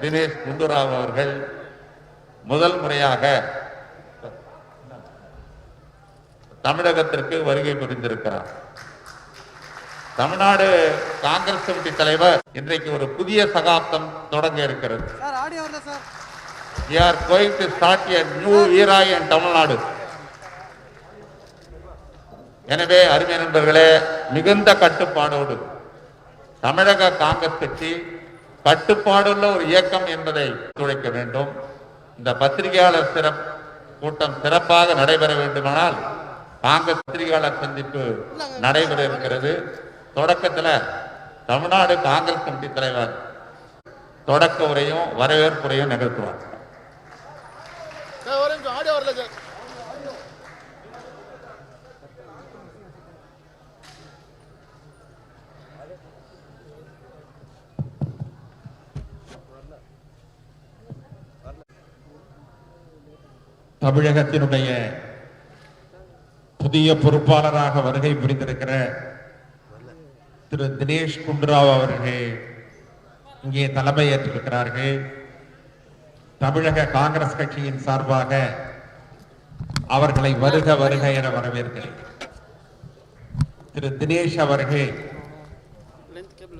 தினேஷ் குண்டுராவ் அவர்கள் முதல் முறையாக தமிழகத்திற்கு வருகை புரிந்திருக்கிறார். தமிழ்நாடு காங்கிரஸ் கமிட்டி தலைவர் இன்றைக்கு ஒரு புதிய சகாப்தம் தொடங்க இருக்கிறது. We are going to start a new era in Tamil Nadu. எனவே அருமை நண்பர்களே, மிகுந்த கட்டுப்பாடோடு தமிழக காங்கிரஸ் கட்சி கட்டுப்பாடுள்ள ஒரு இயக்கம் என்பதை துடைக்க வேண்டும். இந்த பத்திரிகையாளர் கூட்டம் சிறப்பாக நடைபெற வேண்டுமானால் காங்கிரஸ் பத்திரிகையாளர் சந்திப்பு நடைபெற இருக்கிறது. தொடக்கத்தில் தமிழ்நாடு காங்கிரஸ் கமிட்டி தலைவர் தொடக்க உரையும் வரவேற்புரையும் நிகழ்த்துவார். தமிழகத்தினுடைய புதிய பொறுப்பாளராக வருகை புரிந்திருக்கிற திரு தினேஷ் குண்டுராவ் அவர்கள் இங்கே தலைமையேற்றிருக்கிறார்கள். தமிழக காங்கிரஸ் கட்சியின் சார்பாக அவர்களை வருக வருக என வரவேற்கிறேன். திரு தினேஷ் அவர்கள்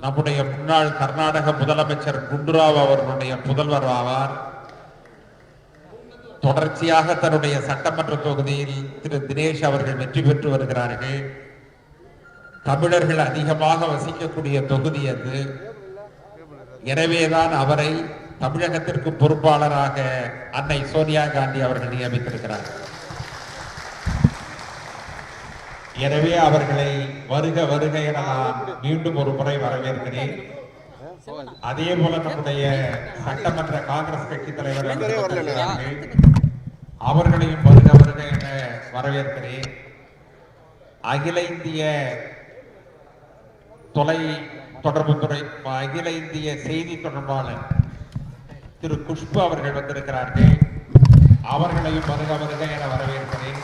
நம்முடைய முன்னாள் கர்நாடக முதலமைச்சர் குண்டுராவ் அவர்களுடைய புதல்வர் ஆவார். தொடர்ச்சியாக தன்னுடைய சட்டமன்ற தொகுதியில் திரு தினேஷ் அவர்கள் வெற்றி பெற்று வருகிறார்கள். தமிழர்கள் அதிகமாக வசிக்கக்கூடிய தொகுதி அது. எனவேதான் அவரை தமிழகத்திற்கு பொறுப்பாளராக அன்னை சோனியா காந்தி அவர்கள் நியமித்திருக்கிறார். எனவே அவர்களை வருக வருக என நான் மீண்டும் ஒரு முறை வரவேற்கிறேன். அதே போல நம்முடைய சட்டமன்ற காங்கிரஸ் கட்சி தலைவர் அவர்களையும் வருக வருக என வரவேற்கிறேன். அகில இந்திய தொலை தொடர்புத்துறை அகில இந்திய செய்தி தொடர்பாளர் திரு குஷ்பு அவர்கள் வந்திருக்கிறார்கள். அவர்களையும் வருக வருக என வரவேற்கிறேன்.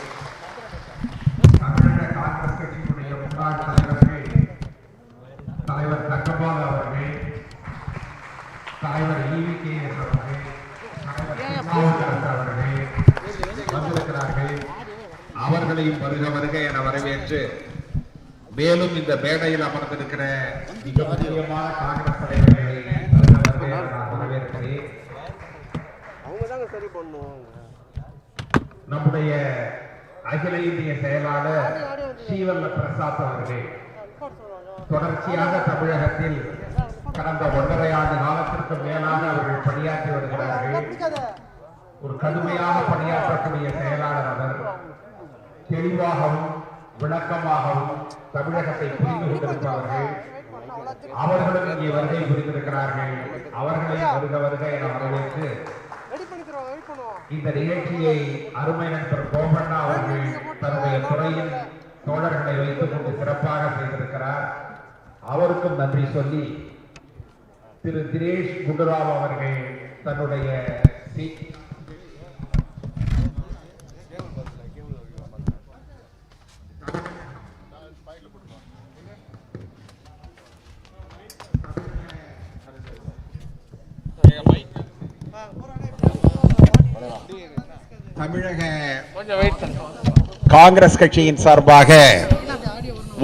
தமிழக காங்கிரஸ் கட்சியினுடைய முன்னாள் தலைவர்கள் தலைவர் தங்கபால் அவர்கள், தலைவர் EVKS அவர்கள், அவர்கள் வந்திருக்கிறார்கள். அவர்களையும் வருக வருக என வரவேற்று மேலும் இந்த மேடையில் அமர்ந்திருக்கிற மிக முக்கியமான காங்கிரஸ் தலைவர்களை வரவேற்கிறேன். நம்முடைய அகில இந்திய செயலாளர் ஸ்ரீவல்ல பிரசாத் அவர்கள் தொடர்ச்சியாக தமிழகத்தில் கடந்த 1.5 ஆண்டு காலத்திற்கு மேலாக அவர்கள் பணியாற்றி வருகிறார்கள். ஒரு கடுமையாக பணியாற்றக்கூடிய செயலாளர் அவர். தெளிவாகவும் விளக்கமாகவும் தமிழகத்தை புரிந்து கொண்டிருப்பவர்கள். அவர்களும் இங்கே வருகை புரிந்திருக்கிறார்கள். அவர்களை வருக வருக என வரவேற்று இந்த நிகழ்ச்சியை அருமை நண்பர் கோபண்ணா அவர்கள் தன்னுடைய துறையின் தோழர்களை வைத்துக் கொண்டு சிறப்பாக செய்திருக்கிறார். அவருக்கும் நன்றி சொல்லி திரு தினேஷ் குண்டுராவ் அவர்கள் தன்னுடைய தமிழக காங்கிரஸ் கட்சியின் சார்பாக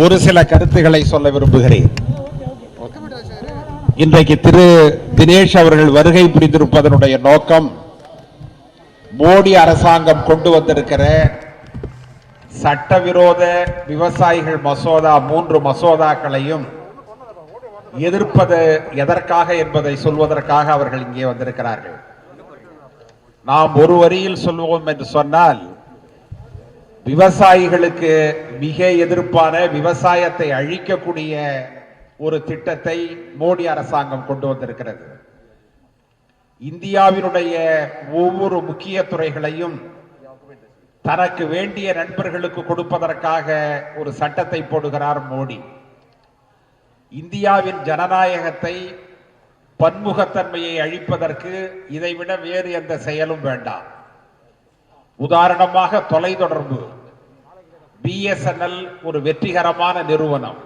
ஒரு சில கருத்துக்களை சொல்ல விரும்புகிறேன். இன்றைக்கு திரு தினேஷ் அவர்கள் வருகை புரிந்திருப்பதனுடைய நோக்கம் மோடி அரசாங்கம் கொண்டு வந்திருக்கிற சட்டவிரோத விவசாயிகள் மசோதா 3 மசோதாக்களையும் எதிர்ப்பது எதற்காக என்பதை சொல்வதற்காக அவர்கள் இங்கே வந்திருக்கிறார்கள். நாம் ஒரு வரியில் சொல்வோம் என்று சொன்னால், விவசாயிகளுக்கு மிக எதிர்ப்பான விவசாயத்தை அழிக்கக்கூடிய ஒரு திட்டத்தை மோடி அரசாங்கம் கொண்டு வந்திருக்கிறது. இந்தியாவினுடைய ஒவ்வொரு முக்கிய துறைகளையும் தனக்கு வேண்டிய நண்பர்களுக்கு கொடுப்பதற்காக ஒரு சட்டத்தை போடுகிறார் மோடி. இந்தியாவின் ஜனநாயகத்தை பன்முகத்தன்மையை அழிப்பதற்கு இதைவிட வேறு எந்த செயலும் வேண்டாம். உதாரணமாக தொலைத்தொடர்பு, BSNL ஒரு வெற்றிகரமான நிறுவனம்,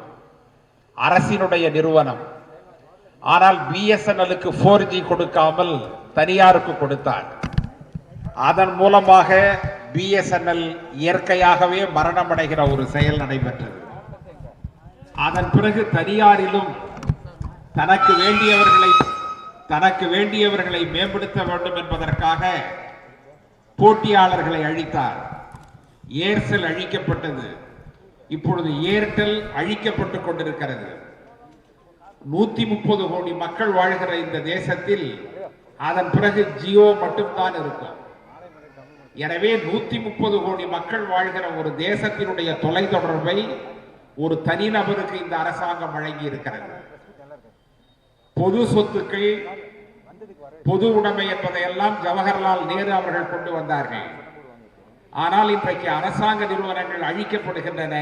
அரசினுடைய நிறுவனம். ஆனால் பிஎஸ்என்எல்லுக்கு 4G கொடுக்காமல் தனியாருக்கு கொடுத்தார். அதன் மூலமாக பிஎஸ்என்எல் இயற்கையாகவே மரணமடைகிற ஒரு செயல் நடைபெற்றது. அதன் பிறகு தனியாரிலும் தனக்கு வேண்டியவர்களை மேம்படுத்த வேண்டும் என்பதற்காக போட்டியாளர்களை அழித்தார். ஏர்செல் அழிக்கப்பட்டது. இப்பொழுது ஏர்டெல் அழிக்கப்பட்டுக் கொண்டிருக்கிறது. 130 கோடி மக்கள் வாழ்கிற இந்த தேசத்தில் அதன் பிறகு ஜியோ மட்டும்தான் இருக்கும். எனவே 130 கோடி மக்கள் வாழ்கிற ஒரு தேசத்தினுடைய தொலைத்தொடர்பை ஒரு தனிநபருக்கு இந்த அரசாங்கம் வழங்கி இருக்கிறது. பொது சொத்துக்கள், பொது உடைமை என்பதையெல்லாம் ஜவஹர்லால் நேரு அவர்கள் கொண்டு வந்தார்கள். ஆனால் இன்றைக்கு அரசாங்க நிறுவனங்கள் அழிக்கப்படுகின்றன.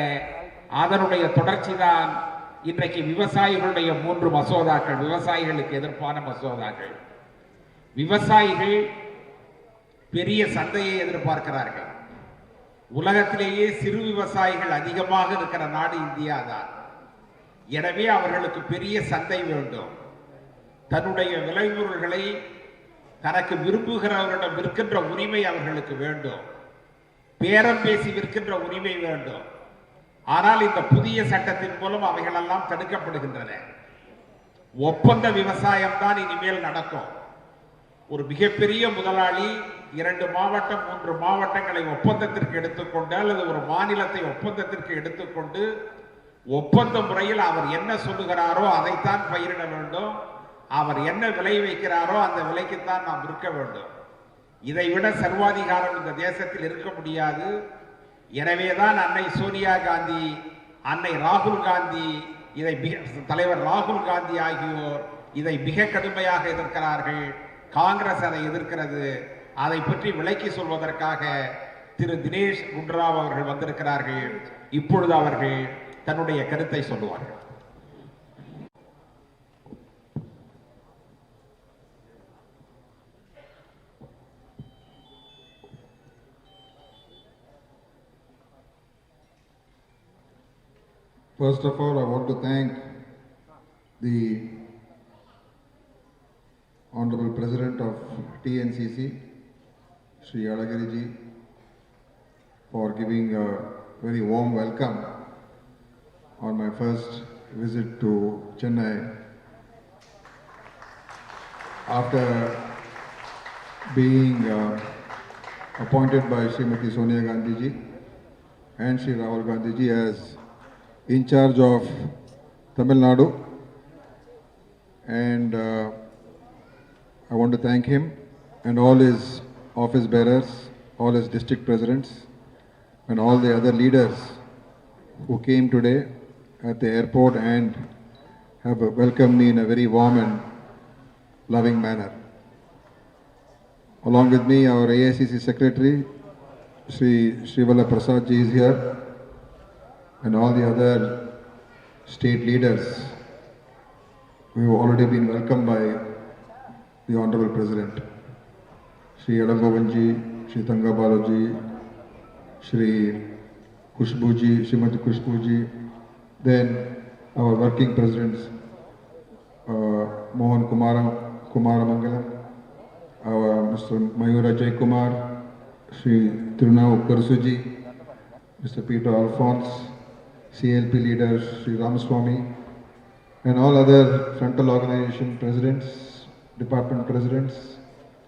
அதனுடைய தொடர்ச்சி தான் இன்றைக்கு விவசாயிகளுடைய 3 மசோதாக்கள், விவசாயிகளுக்கு எதிர்ப்பான மசோதாக்கள். விவசாயிகள் பெரிய சந்தையை எதிர்பார்க்கிறார்கள். உலகத்திலேயே சிறு விவசாயிகள் அதிகமாக இருக்கிற நாடு இந்தியா தான். எனவே அவர்களுக்கு பெரிய சந்தை வேண்டும். தன்னுடைய விளைபொருள்களை தனக்கு விரும்புகிறவர்களிடம் விற்கின்ற உரிமை அவர்களுக்கு வேண்டும். பேரம் பேசி விற்கின்ற உரிமை வேண்டும். ஆனால் இந்த புதிய சட்டத்தின் மூலம் அவைகளெல்லாம் தடுக்கப்படுகின்றன. ஒப்பந்த விவசாயம் தான் இனிமேல் நடக்கும். ஒரு மிகப்பெரிய முதலாளி 2 மாவட்டம் 3 மாவட்டங்களை ஒப்பந்தத்திற்கு எடுத்துக்கொண்டு அல்லது ஒரு மாநிலத்தை ஒப்பந்தத்திற்கு எடுத்துக்கொண்டு ஒப்பந்த முறையில் அவர் என்ன சொல்லுகிறாரோ அதைத்தான் பயிரிட வேண்டும். அவர் என்ன விலை வைக்கிறாரோ அந்த விலைக்குத்தான் நாம் விற்க வேண்டும். இதைவிட சர்வாதிகாரம் இந்த தேசத்தில் இருக்க முடியாது. எனவேதான் அன்னை சோனியா காந்தி, அன்னை ராகுல் காந்தி, தலைவர் ராகுல் காந்தி ஆகியோர் இதை மிக கடுமையாக எதிர்க்கிறார்கள். காங்கிரஸ் அதை எதிர்க்கிறது. அதை பற்றி விளக்கி சொல்வதற்காக திரு தினேஷ் குண்டுராவ் அவர்கள் வந்திருக்கிறார்கள். இப்பொழுது அவர்கள் தன்னுடைய கருத்தை சொல்லுவார்கள். First of all, I want to thank the Honorable President of TNCC, Shri Alagiri ji, for giving a very warm welcome on my first visit to Chennai after being appointed by Srimati Sonia Gandhi ji and Shri Rahul Gandhi ji as in charge of Tamil Nadu, and I want to thank him and all his office bearers, all his district presidents and all the other leaders who came today at the airport and have welcomed me in a very warm and loving manner. Along with me, our AICC Secretary, Sri Srivala Prasad ji is here, and all the other state leaders who have already been welcomed by the Honorable President. Shri Alangovan ji, Shri Tangabala ji, Shri Kushbu ji, Srimati Kushbu ji, then our working presidents, Mohan Kumaramangalam, our Mr. Mayura Jaykumar, Shri Tirunau Karsuji, Mr. Peter Alphonse, CLP leaders, Sri Ramaswamy, and all other frontal organization presidents, department presidents,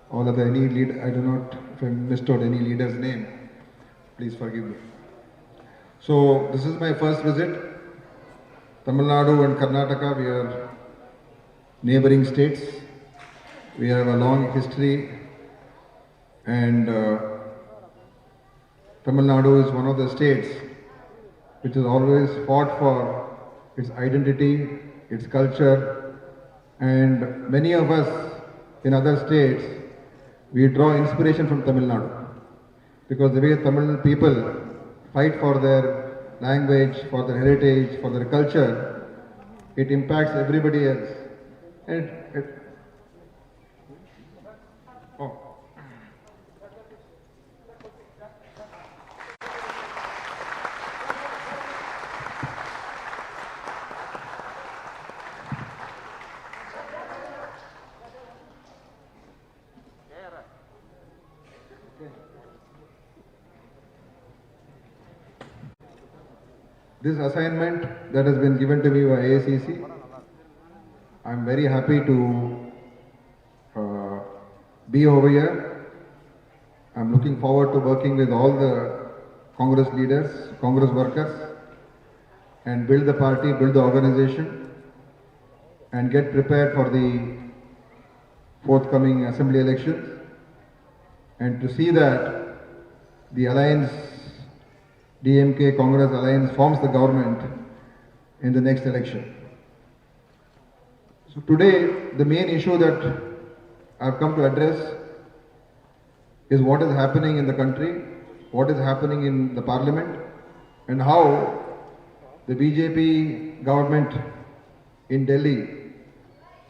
all other any lead. I do not, if I missed out any leader's name, please forgive me. So this is my first visit. Tamil Nadu and Karnataka, we are neighboring states. We have a long history, and Tamil Nadu is one of the states which has always fought for its identity, its culture, and many of us in other states, we draw inspiration from Tamil Nadu, because the way Tamil people fight for their language, for their heritage, for their culture, it impacts everybody else. And this assignment that has been given to me by AACC, I'm very happy to be over here. I'm looking forward to working with all the Congress leaders, Congress workers, and build the party, build the organization, and get prepared for the forthcoming assembly elections, and to see that the alliance, DMK Congress alliance, forms the government in the next election. So today, the main issue that I've come to address is what is happening in the country, what is happening in the parliament, and how the BJP government in Delhi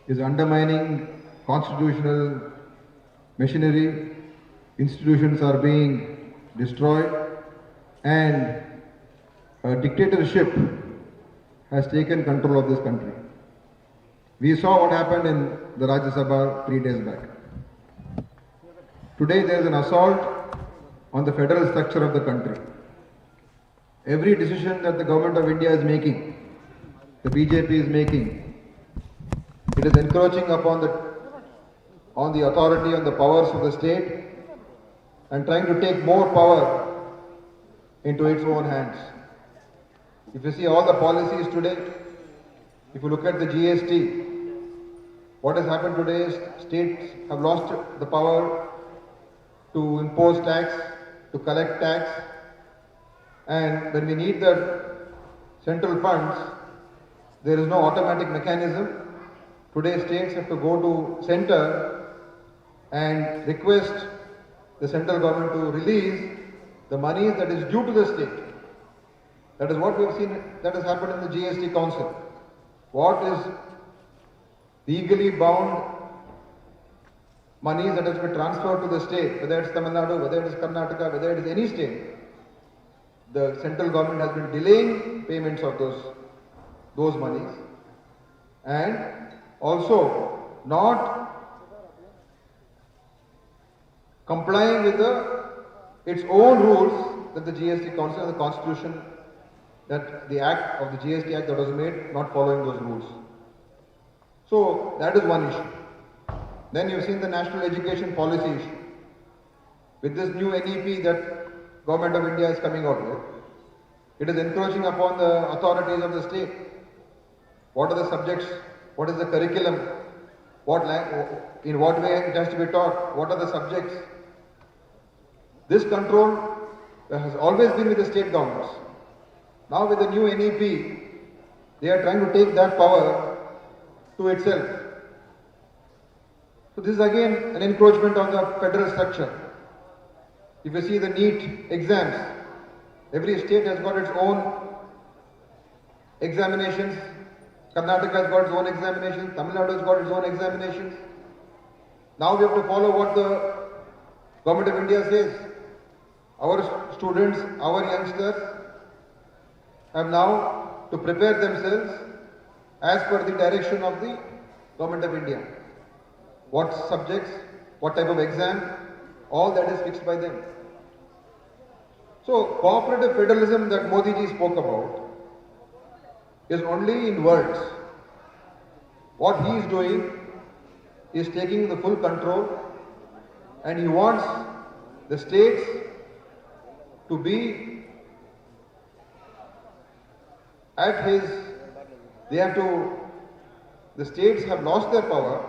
is undermining constitutional machinery, institutions are being destroyed, and a dictatorship has taken control of this country. We saw what happened in the Rajya Sabha 3 days back. Today there is an assault on the federal structure of the country. Every decision that the government of India is making, the BJP is making, it is encroaching upon the authority, on the powers of the state, and trying to take more power into its own hands. If you see all the policies today, if you look at the GST, what has happened today is states have lost the power to impose tax, to collect tax, and when we need the central funds, there is no automatic mechanism. Today states have to go to center and request the central government to release the money that is due to the state. That is what we have seen that has happened in the GST Council. What is legally bound monies that has been transferred to the state, whether it's Tamil Nadu, whether it is Karnataka, whether it is any state, the central government has been delaying payments of those monies, and also not complying with its own rules that the GST Council and the Constitution, that the Act of the GST Act that was made, not following those rules. So that is one issue. Then you've seen the national education policy issue. With this new NEP that Government of India is coming out with, it is encroaching upon the authorities of the state. What are the subjects? What is the curriculum? In what way it has to be taught? What are the subjects? This control has always been with the state governments. Now with the new NEP, they are trying to take that power to itself. So this is again an encroachment on the federal structure. If you see the NEET exams, every state has got its own examinations. Karnataka has got its own examinations. Tamil Nadu has got its own examinations. Now we have to follow what the Government of India says. Our students, our youngsters have now to prepare themselves as per the direction of the Government of India. What subjects, what type of exam, all that is fixed by them. So cooperative federalism that Modi ji spoke about is only in words. What he is doing is taking the full control, and he wants the states to be at his, the states have lost their power,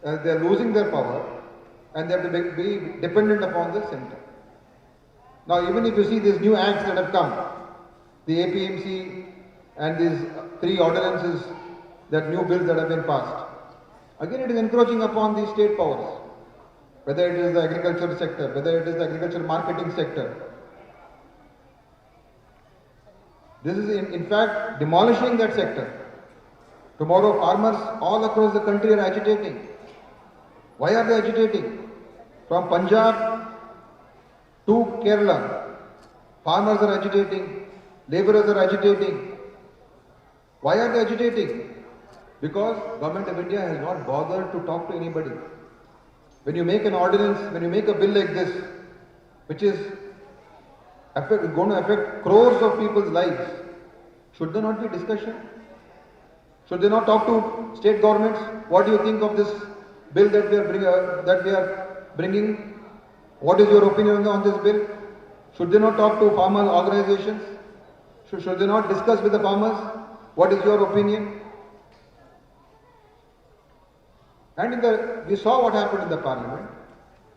they are losing their power, and they have to be dependent upon the center. Now even if you see these new acts that have come, the APMC and these 3 ordinances, that new bills that have been passed, again it is encroaching upon the state powers, whether it is the agriculture sector, whether it is the agriculture marketing sector. This is in fact demolishing that sector. Tomorrow farmers all across the country are agitating. Why are they agitating? From Punjab to Kerala, farmers are agitating, laborers are agitating. Why are they agitating? Because Government of India has not bothered to talk to anybody. When you make an ordinance, when you make a bill like this, which is going to affect crores of people's lives, Should there not be discussion? Should they not talk to state governments? What do you think of this bill that we are bringing? What is your opinion on this bill? Should they not talk to farmer organizations? Should they not discuss with the farmers? What is your opinion? And we saw what happened in the parliament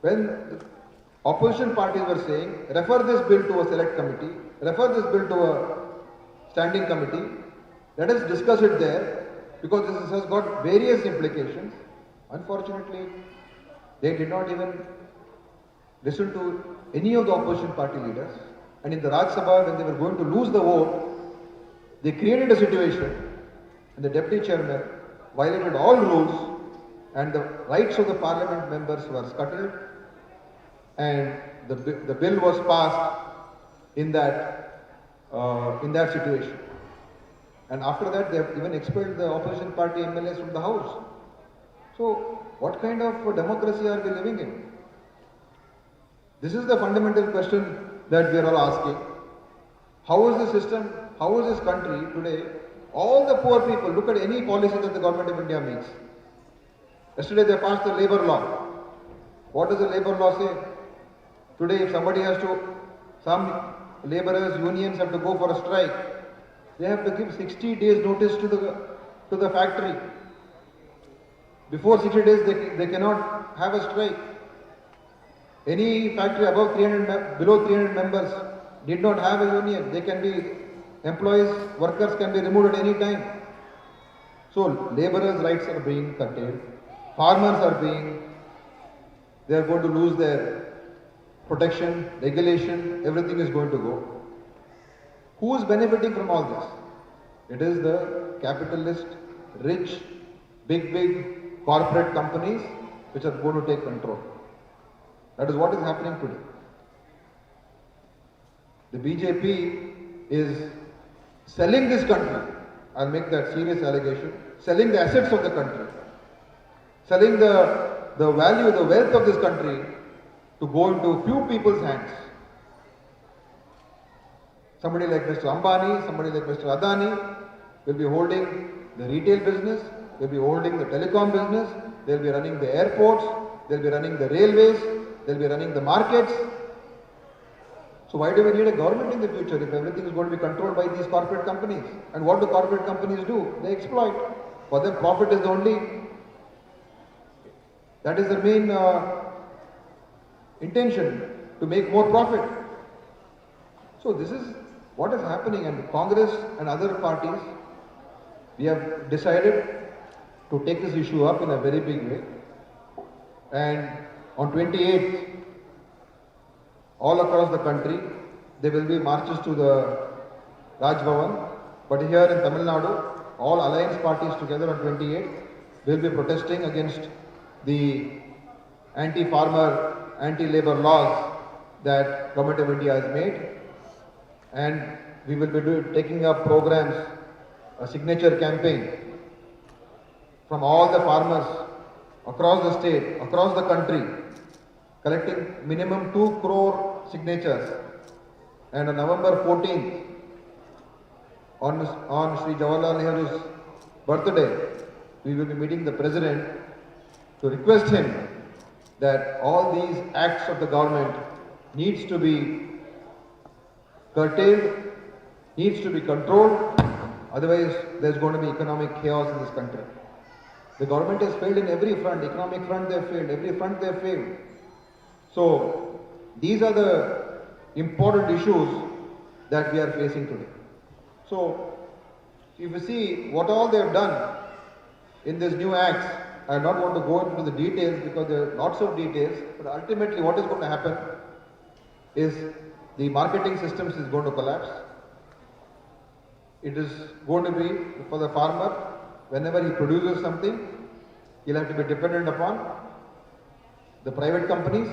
when the opposition parties were saying, refer this bill to a select committee, refer this bill to a standing committee, let us discuss it there, because this has got various implications. Unfortunately, they did not even listen to any of the opposition party leaders. And in the Rajya Sabha, when they were going to lose the vote, they created a situation and the deputy chairman violated all rules and the rights of the parliament members were scuttled, and the bill was passed in that situation. And after that, they have even expelled the opposition party MLAs from the house. So, what kind of democracy are we living in? This is the fundamental question that we are all asking. How is the system, how is this country today? All the poor people, look at any policy that the government of India makes. Yesterday they passed the labor law. What does the labor law say? Today if somebody has to, some laborers, unions have to go for a strike, they have to give 60 days notice to the factory. Before 60 days they cannot have a strike. Any factory above 300, below 300 members did not have a union. They can be employees, workers can be removed at any time. So laborers' rights are being curtailed. Farmers are they are going to lose their protection, regulation, everything is going to go. Who is benefiting from all this? It is the capitalist, rich, big corporate companies which are going to take control. That is what is happening today. The BJP is selling this country. I'll make that serious allegation. Selling the assets of the country. Selling the value, the wealth of this country to go into few people's hands. Somebody like Mr. Ambani, somebody like Mr. Adani will be holding the retail business, they'll be holding the telecom business, they'll be running the airports, they'll be running the railways, they'll be running the markets. So why do we need a government in the future if everything is going to be controlled by these corporate companies? And what do corporate companies do? They exploit. For them, profit is the only, that is their main intention, to make more profit. So this is what is happening, and Congress and other parties, we have decided to take this issue up in a very big way. And on 28th, all across the country, there will be marches to the Raj Bhavan. But here in Tamil Nadu, all alliance parties together on 28th will be protesting against the anti-farmer, anti-labor laws that Government of India has made. And we will be taking up programs, a signature campaign from all the farmers across the state, across the country, collecting minimum 2 crore signatures. And on November 14th, on Sri Jawaharlal Nehru's birthday, we will be meeting the President to request him that all these acts of the government needs to be curtailed, needs to be controlled, otherwise there's going to be economic chaos in this country. The government has failed in every front, economic front they have failed, every front they have failed. So these are the important issues that we are facing today. So if you see what all they have done in these new acts, I do not want to go into the details because there are lots of details, but ultimately what is going to happen is the marketing systems is going to collapse. It is going to be for the farmer, whenever he produces something, he'll have to be dependent upon the private companies,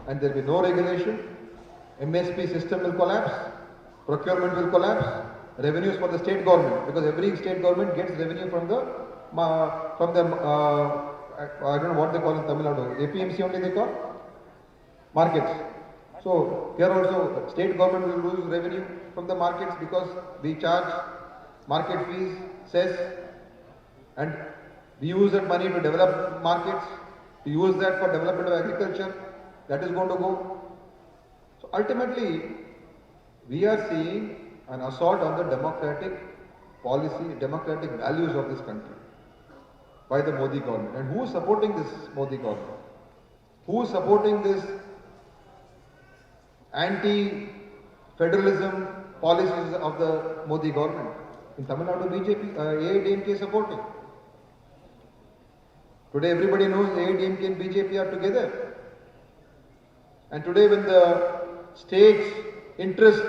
and there will be no regulation. MSP system will collapse, procurement will collapse, revenues for the state government, because every state government gets revenue from the I don't know what they call in Tamil Nadu, APMC only they call? Markets. So here also state government will lose revenue from the markets because we charge market fees, cess, and we use that money to develop markets, to use that for development of agriculture, that is going to go. So ultimately, we are seeing an assault on the democratic policy, democratic values of this country by the Modi government. And who is supporting this Modi government? Who is supporting this anti-federalism policies of the Modi government? In Tamil Nadu, BJP, AIDMK is supporting. Today everybody knows AIDMK and BJP are together. And today when the state's interest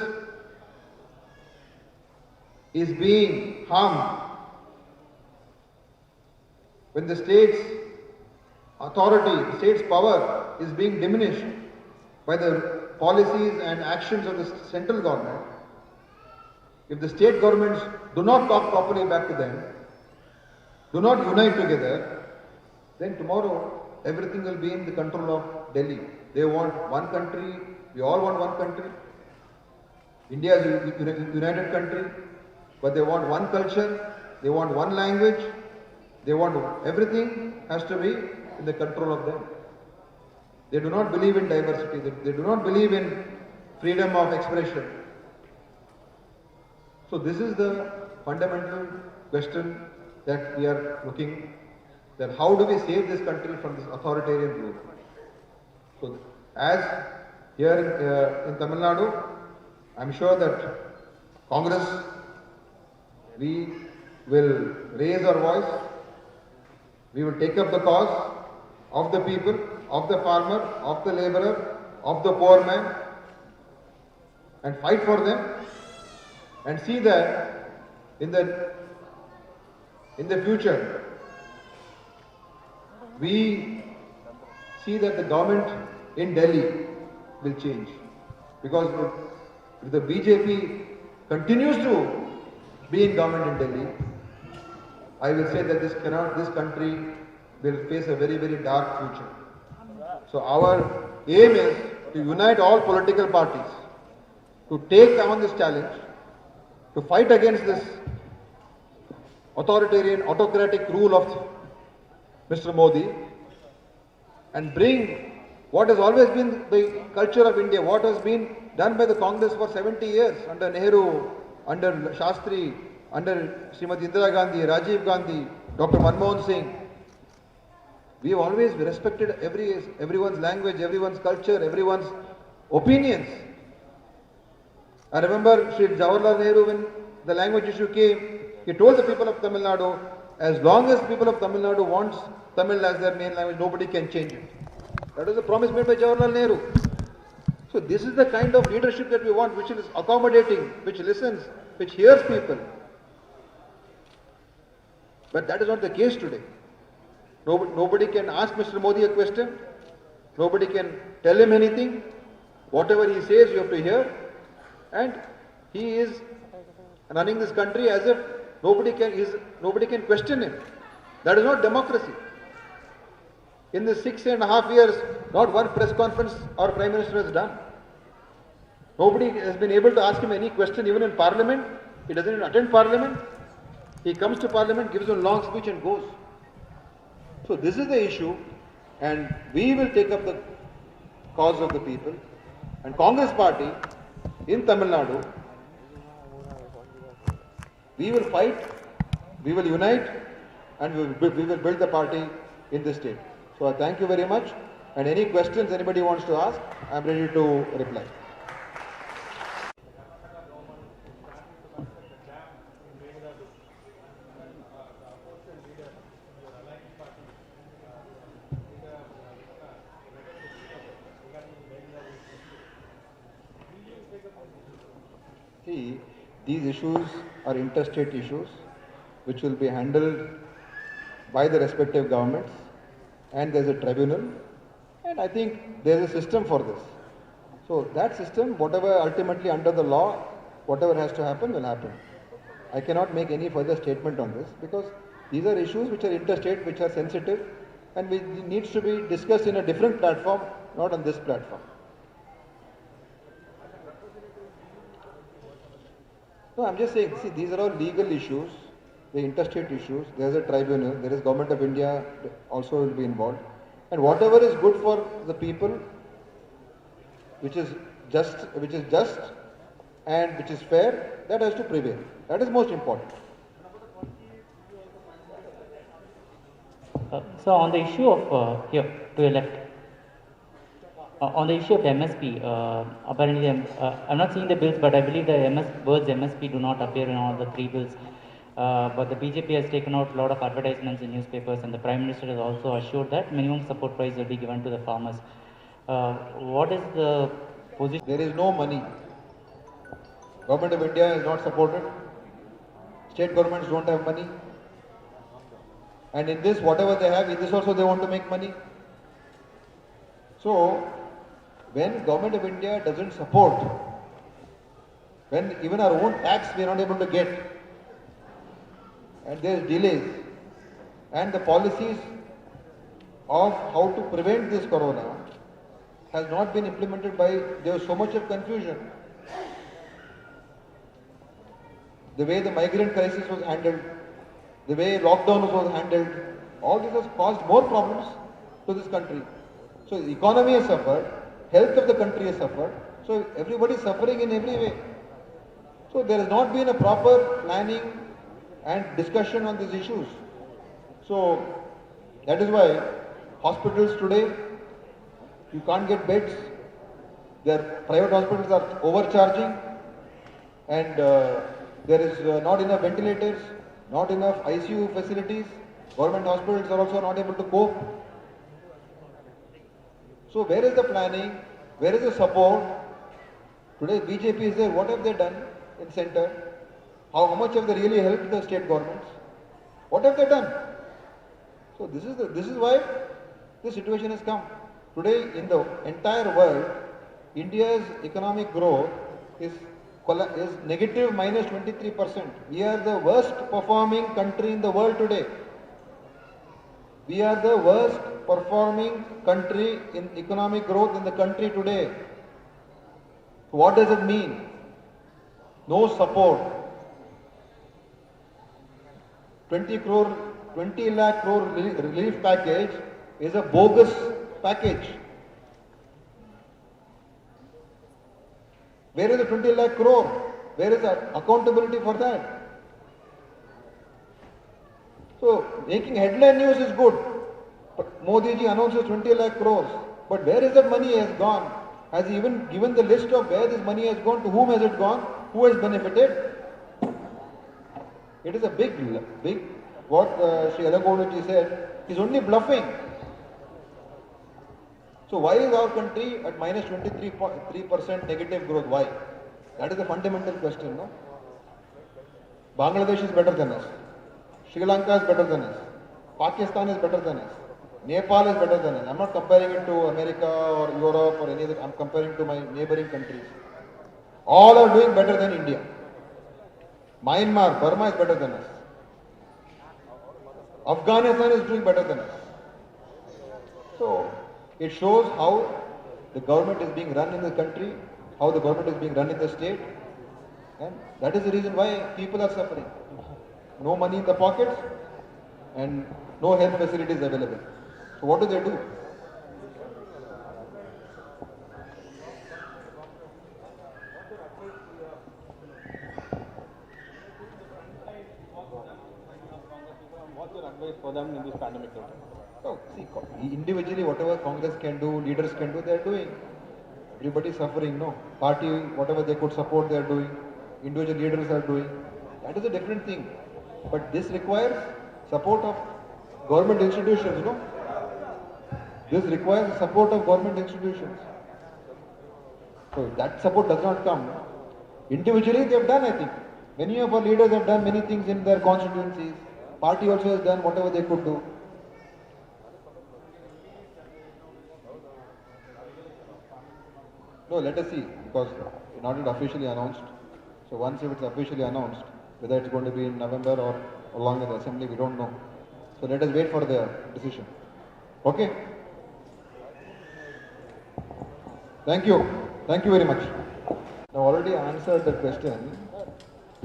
is being harmed, when the state's authority, the state's power is being diminished by the policies and actions of the central government, if the state governments do not talk properly back to them, do not unite together, then tomorrow everything will be in the control of Delhi. They want one country, we all want one country. India is a united country, but they want one culture, they want one language, they want everything has to be in the control of them. They do not believe in diversity, they do not believe in freedom of expression. So this is the fundamental question that we are looking, that how do we save this country from this authoritarian rule? So as here in Tamil Nadu, I am sure that Congress, we will raise our voice, we will take up the cause of the people, of the farmer, of the laborer, of the poor man, and fight for them, and see that in the future we see that the government in Delhi will change. Because if the BJP continues to be in government in Delhi, I will say that this country will face a very, very dark future. So our aim is to unite all political parties, to take on this challenge, to fight against this authoritarian, autocratic rule of Mr. Modi, and bring what has always been the culture of India, what has been done by the Congress for 70 years, under Nehru, under Shastri, under Srimati Indira Gandhi, Rajiv Gandhi, Dr. Manmohan Singh. We have always respected everyone's language, everyone's culture, everyone's opinions. I remember Sri Jawaharlal Nehru, when the language issue came, he told the people of Tamil Nadu, as long as people of Tamil Nadu wants Tamil as their main language, nobody can change it. That was the promise made by Jawaharlal Nehru. So this is the kind of leadership that we want, which is accommodating, which listens, which hears people. But that is not the case today. Nobody can ask Mr. Modi a question. Nobody can tell him anything. Whatever he says, you have to hear. And he is running this country as if nobody can question him. That is not democracy. In the 6.5 years, not one press conference our Prime Minister has done. Nobody has been able to ask him any question, even in Parliament. He doesn't even attend Parliament. He comes to Parliament, gives a long speech and goes. So this is the issue, and we will take up the cause of the people. And Congress Party in Tamil Nadu, we will fight, we will unite, and we will build the party in this state. So I thank you very much, and any questions anybody wants to ask, I am ready to reply. See, these issues are interstate issues which will be handled by the respective governments, and there is a tribunal, and I think there is a system for this. So that system, whatever ultimately under the law, whatever has to happen will happen. I cannot make any further statement on this because these are issues which are interstate, which are sensitive, and which needs to be discussed in a different platform, not on this platform. No, I'm just saying, see, these are all legal issues, the interstate issues. There's a tribunal, there is Government of India also will be involved. And whatever is good for the people, which is just and which is fair, that has to prevail. That is most important. So on the issue of here to your left, on the issue of MSP, apparently I'm not seeing the bills, but I believe the words MSP do not appear in all the three bills. But the BJP has taken out a lot of advertisements in newspapers, and the Prime Minister has also assured that minimum support price will be given to the farmers. What is the position? There is no money. Government of India is not supported. State governments don't have money. And in this, whatever they have, in this also they want to make money. So, when Government of India doesn't support, when even our own tax we are not able to get, and there is delays, and the policies of how to prevent this corona has not been implemented by, there was so much of confusion. The way the migrant crisis was handled, the way lockdown was handled, all this has caused more problems to this country. So the economy has suffered, health of the country has suffered, so everybody is suffering in every way. So there has not been a proper planning and discussion on these issues. So that is why hospitals today, you can't get beds, their private hospitals are overcharging, and there is not enough ventilators, not enough ICU facilities. Government hospitals are also not able to cope. So where is the planning? Where is the support? Today BJP is there. What have they done in center? How much have they really helped the state governments? What have they done? So this is why this situation has come. Today in the entire world, India's economic growth is negative minus 23%. We are the worst performing country in the world today. We are the worst performing country in economic growth in the country today. So what does it mean? No support. 20 lakh crore relief package is a bogus package. Where is the 20 lakh crore? Where is the accountability for that? So, making headline news is good. But Modi ji announces 20 lakh crores. But where is that money has gone? Has he even given the list of where this money has gone? To whom has it gone? Who has benefited? It is a big, what Sri Alagodu ji said, is only bluffing. So why is our country at minus 23% negative growth? Why? That is the fundamental question, no? Bangladesh is better than us. Sri Lanka is better than us. Pakistan is better than us. Nepal is better than us. I'm not comparing it to America or Europe or any other. I'm comparing to my neighboring countries. All are doing better than India. Myanmar, Burma is better than us. Afghanistan is doing better than us. So, it shows how the government is being run in the country, how the government is being run in the state, and that is the reason why people are suffering. No money in the pockets and no health facilities available. So what do they do? What's your advice for them in this pandemic? So, see, individually whatever Congress can do, leaders can do, they are doing. Everybody is suffering, no? Party, whatever they could support, they are doing. Individual leaders are doing. That is a different thing. But this requires support of government institutions, no? This requires the support of government institutions. So that support does not come. Individually they have done, I think. Many of our leaders have done many things in their constituencies. Party also has done whatever they could do. No, let us see, because it's not yet officially announced. So once if it's officially announced, whether it's going to be in November or along with the assembly, we don't know. So let us wait for the decision. Okay? Thank you. Thank you very much. Now already answered the question.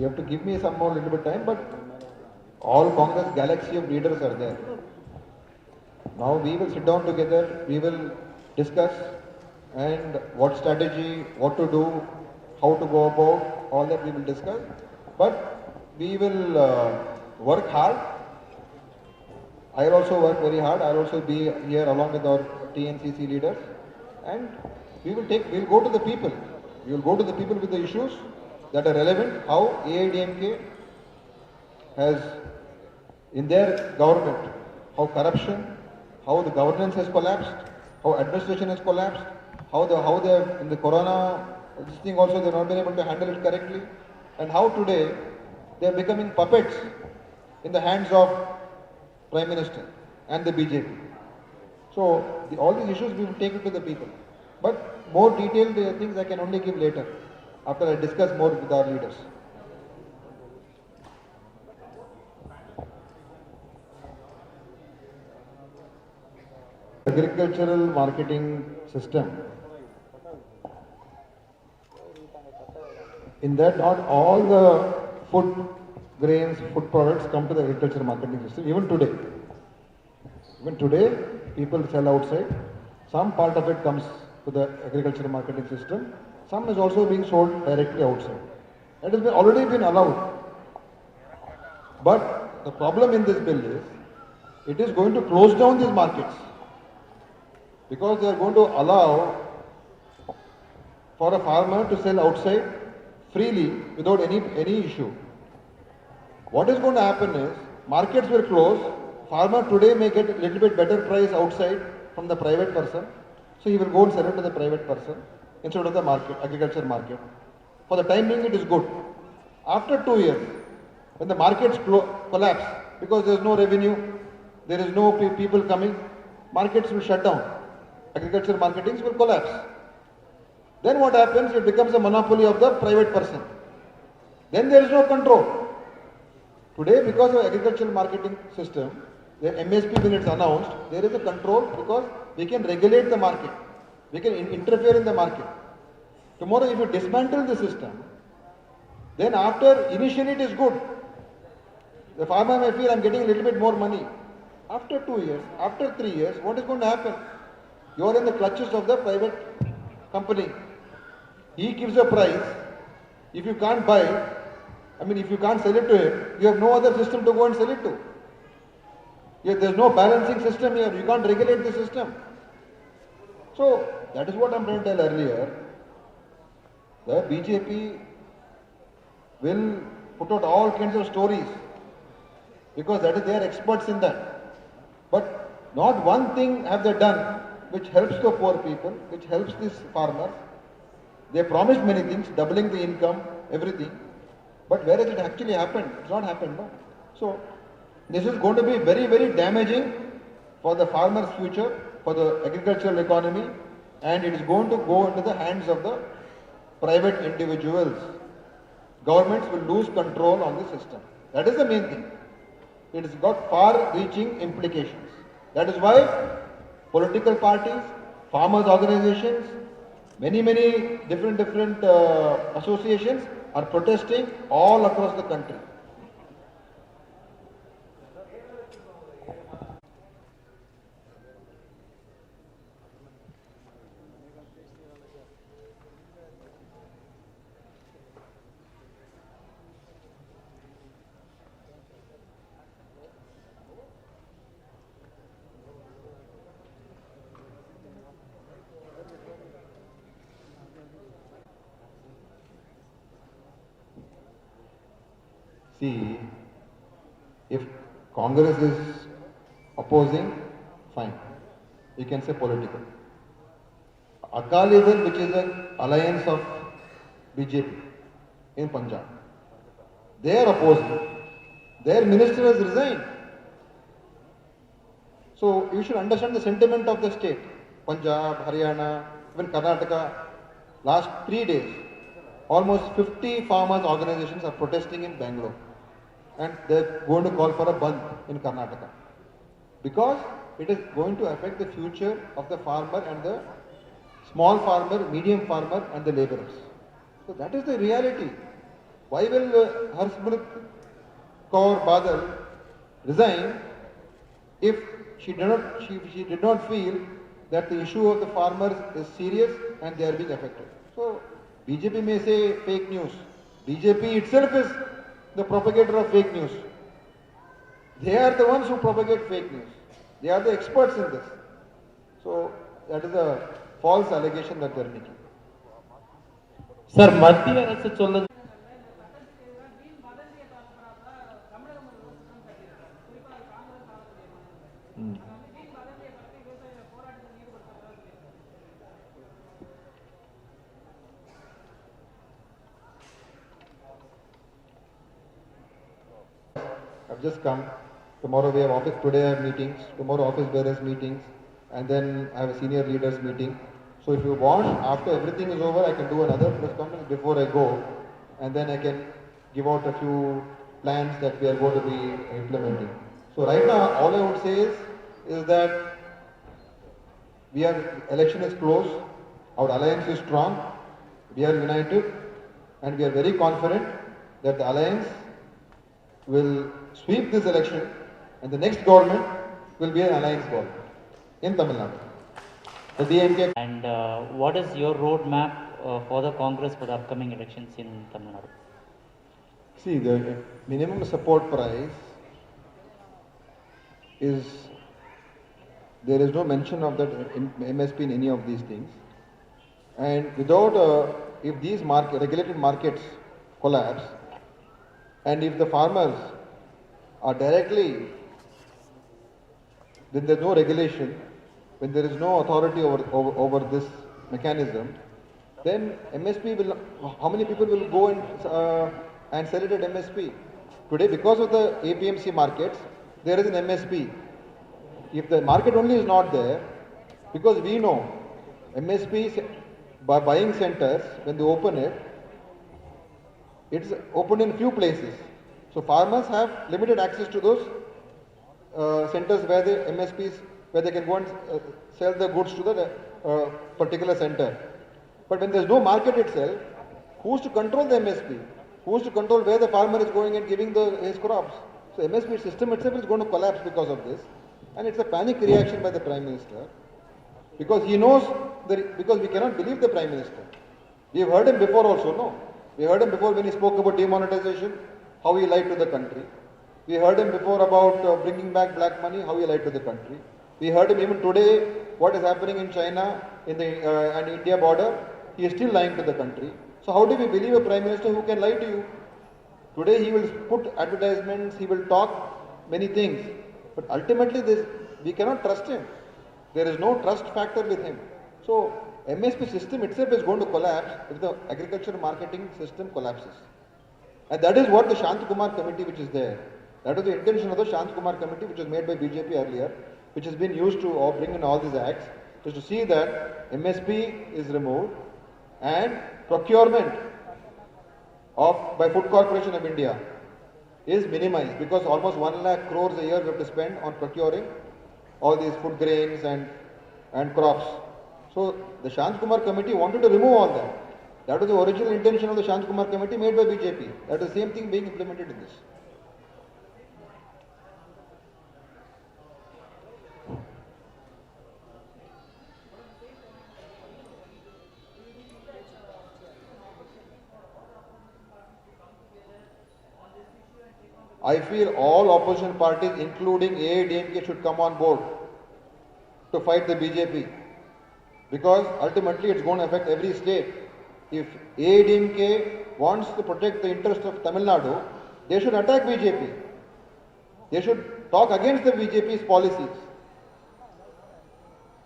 You have to give me some more little bit time, but all Congress galaxy of leaders are there. Now we will sit down together, we will discuss and what strategy, what to do, how to go about, all that we will discuss. But we will work hard. I will also work very hard. I will also be here along with our TNCC leaders, and we'll go to the people. We will go to the people with the issues that are relevant. How AIDMK has in their government, how corruption, how the governance has collapsed, how administration has collapsed, how they have, in the corona this thing also they have not been able to handle it correctly, and how today they are becoming puppets in the hands of Prime Minister and the BJP. So all these issues we will take it to the people. But more detailed things I can only give later, after I discuss more with our leaders. Agricultural marketing system. In that, not all the food grains, food products come to the agricultural marketing system. Even today, people sell outside. Some part of it comes to the agricultural marketing system. Some is also being sold directly outside. That has already been allowed. But the problem in this bill is, it is going to close down these markets, because they are going to allow for a farmer to sell outside freely without any issue. What is going to happen is, markets will close, farmer today may get a little bit better price outside from the private person, so he will go and sell it to the private person instead of the market, agriculture market. For the time being it is good. After 2 years, when the markets collapse, because there is no revenue, there is no people coming, markets will shut down. Agriculture marketings will collapse. Then what happens? It becomes a monopoly of the private person. Then there is no control. Today, because of agricultural marketing system, the MSP when it's announced, there is a control because we can regulate the market. We can interfere in the market. Tomorrow, if you dismantle the system, then after, initially it is good. The farmer may feel I'm getting a little bit more money. After 2 years, after 3 years, what is going to happen? You are in the clutches of the private company. He gives a price. If you can't buy, if you can't sell it to him, you have no other system to go and sell it to. There is no balancing system here. You can't regulate the system. So, that is what I am trying to tell earlier. The BJP will put out all kinds of stories, because that is, they are experts in that. But not one thing have they done which helps the poor people, which helps these farmers. They promised many things, doubling the income, everything. But where has it actually happened? It's not happened, no? So, this is going to be very, very damaging for the farmer's future, for the agricultural economy, and it is going to go into the hands of the private individuals. Governments will lose control on the system. That is the main thing. It has got far-reaching implications. That is why political parties, farmers' organizations, many different associations are protesting all across the country. See, if Congress is opposing, fine. You can say political. Akali-Dal, which is an alliance of BJP in Punjab, they are opposing. Their minister has resigned. So you should understand the sentiment of the state. Punjab, Haryana, even Karnataka. Last 3 days, almost 50 farmers' organizations are protesting in Bangalore. And they're going to call for a bandh in Karnataka, because it is going to affect the future of the farmer and the small farmer, medium farmer and the laborers. So that is the reality. Why will Harsimrat Kaur Badal resign if she did not feel that the issue of the farmers is serious and they are being affected? So BJP may say fake news. BJP itself is the propagator of fake news. They are the ones who propagate fake news. They are the experts in this. So that is a false allegation that they are making. Sir மத்திய அரசு சொல்லுது I've just come. Tomorrow we have office, today I have meetings, tomorrow office bearers meetings, and then I have a senior leaders meeting. So if you want, after everything is over, I can do another press conference before I go, and then I can give out a few plans that we are going to be implementing. So right now, all I would say is that election is close, our alliance is strong, we are united, and we are very confident that the alliance will sweep this election and the next government will be an alliance government in Tamil Nadu. The DMK. And what is your roadmap for the Congress for the upcoming elections in Tamil Nadu? See, the minimum support price is, there is no mention of that MSP in any of these things. And without, if these regulated markets collapse, and if the farmers are directly, then there is no regulation, when there is no authority over this mechanism, then MSP will, how many people will go and sell it at MSP? Today, because of the APMC markets, there is an MSP. If the market only is not there, because we know MSP buying centers, when they open it, it's opened in few places. So farmers have limited access to those centers where the MSPs, where they can go and sell the goods to the particular center. But when there is no market itself, who is to control the MSP? Who is to control where the farmer is going and giving his crops? So MSP system itself is going to collapse because of this. And it's a panic reaction by the Prime Minister. Because he knows, because we cannot believe the Prime Minister. We have heard him before also, no? We heard him before when he spoke about demonetization, how he lied to the country. We heard him before about bringing back black money, how he lied to the country. We heard him even today, what is happening in China and India border, he is still lying to the country. So how do we believe a Prime Minister who can lie to you? Today he will put advertisements, he will talk many things, but ultimately we cannot trust him. There is no trust factor with him. So MSP system itself is going to collapse if the agriculture marketing system collapses. And that is what the Shant Kumar committee which is there. That was the intention of the Shant Kumar committee which was made by BJP earlier, which has been used to bring in all these acts, is to see that MSP is removed and procurement by Food Corporation of India is minimized, because almost 1 lakh crores a year we have to spend on procuring all these food grains and crops. So the Shant Kumar committee wanted to remove all that. That was the original intention of the Shant Kumar committee made by BJP. That is the same thing being implemented in this. I feel all opposition parties, including AIADMK, should come on board to fight the BJP, because ultimately it's going to affect every state. If AIADMK wants to protect the interest of Tamil Nadu, they should attack BJP. They should talk against the BJP's policies.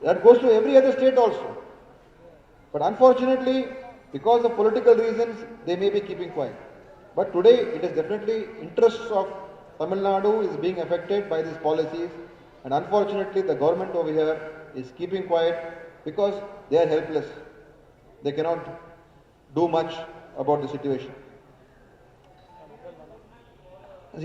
That goes to every other state also. But unfortunately, because of political reasons, they may be keeping quiet. But today, it is definitely interests of Tamil Nadu is being affected by these policies, and unfortunately, the government over here is keeping quiet because they are helpless. They cannot do much about the situation.